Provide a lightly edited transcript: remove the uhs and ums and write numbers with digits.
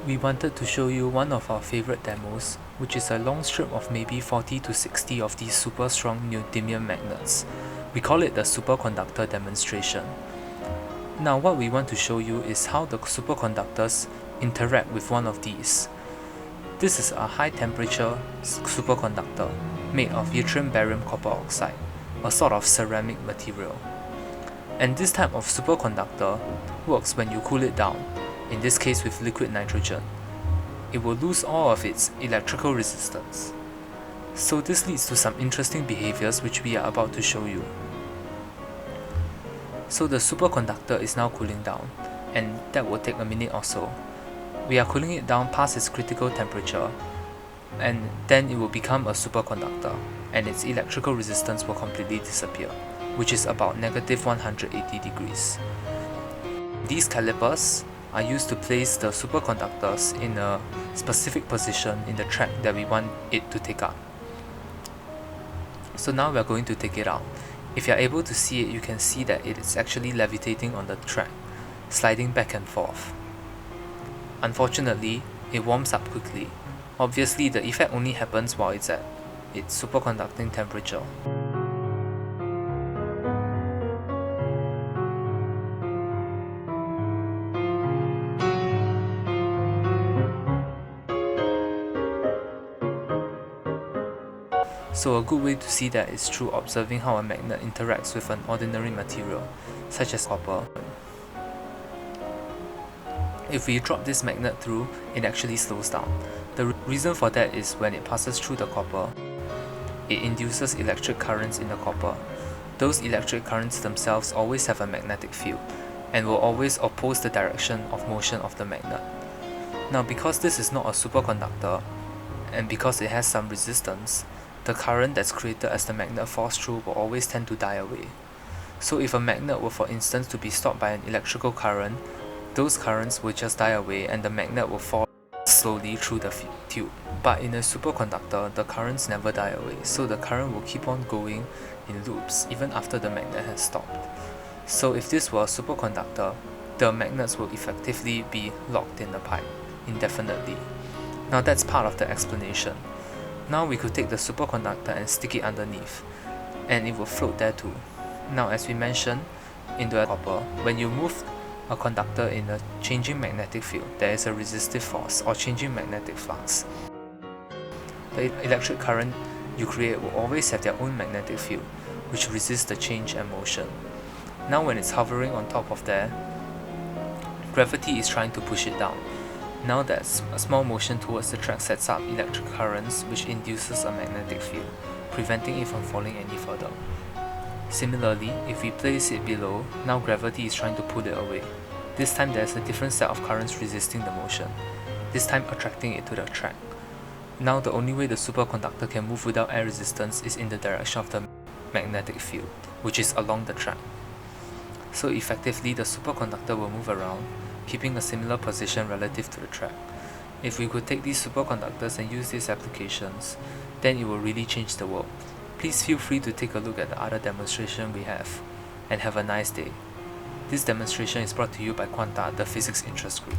We wanted to show you one of our favorite demos, which is a long strip of maybe 40 to 60 of these super strong neodymium magnets. We call it the superconductor demonstration. Now what we want to show you is how the superconductors interact with one of these. This is a high temperature superconductor made of yttrium barium copper oxide, a sort of ceramic material. And this type of superconductor works when you cool it down, in this case with liquid nitrogen. It will lose all of its electrical resistance. So this leads to some interesting behaviors which we are about to show you. So the superconductor is now cooling down, and that will take a minute or so. We are cooling it down past its critical temperature, and then it will become a superconductor, and its electrical resistance will completely disappear, which is about negative 180 degrees. These calipers are used to place the superconductors in a specific position in the track that we want it to take up. So now we are going to take it out. If you are able to see it, you can see that it is actually levitating on the track, sliding back and forth. Unfortunately, it warms up quickly. Obviously, the effect only happens while it's at its superconducting temperature. So a good way to see that is through observing how a magnet interacts with an ordinary material, such as copper. If we drop this magnet through, it actually slows down. The reason for that is when it passes through the copper, it induces electric currents in the copper. Those electric currents themselves always have a magnetic field, and will always oppose the direction of motion of the magnet. Now because this is not a superconductor, and because it has some resistance, the current that's created as the magnet falls through will always tend to die away. So if a magnet were for instance to be stopped by an electrical current, those currents will just die away and the magnet will fall slowly through the tube. But in a superconductor, the currents never die away, so the current will keep on going in loops even after the magnet has stopped. So if this were a superconductor, the magnets will effectively be locked in the pipe indefinitely. Now that's part of the explanation. Now we could take the superconductor and stick it underneath, and it will float there too. Now as we mentioned, into a copper, when you move a conductor in a changing magnetic field, there is a resistive force or changing magnetic flux. The electric current you create will always have their own magnetic field, which resists the change and motion. Now when it's hovering on top of there, gravity is trying to push it down. Now that a small motion towards the track sets up electric currents which induces a magnetic field, preventing it from falling any further. Similarly, if we place it below, now gravity is trying to pull it away. This time there is a different set of currents resisting the motion, this time attracting it to the track. Now the only way the superconductor can move without air resistance is in the direction of the magnetic field, which is along the track. So effectively the superconductor will move around, keeping a similar position relative to the track. If we could take these superconductors and use these applications, then it will really change the world. Please feel free to take a look at the other demonstration we have, and have a nice day. This demonstration is brought to you by Quanta, the physics interest group.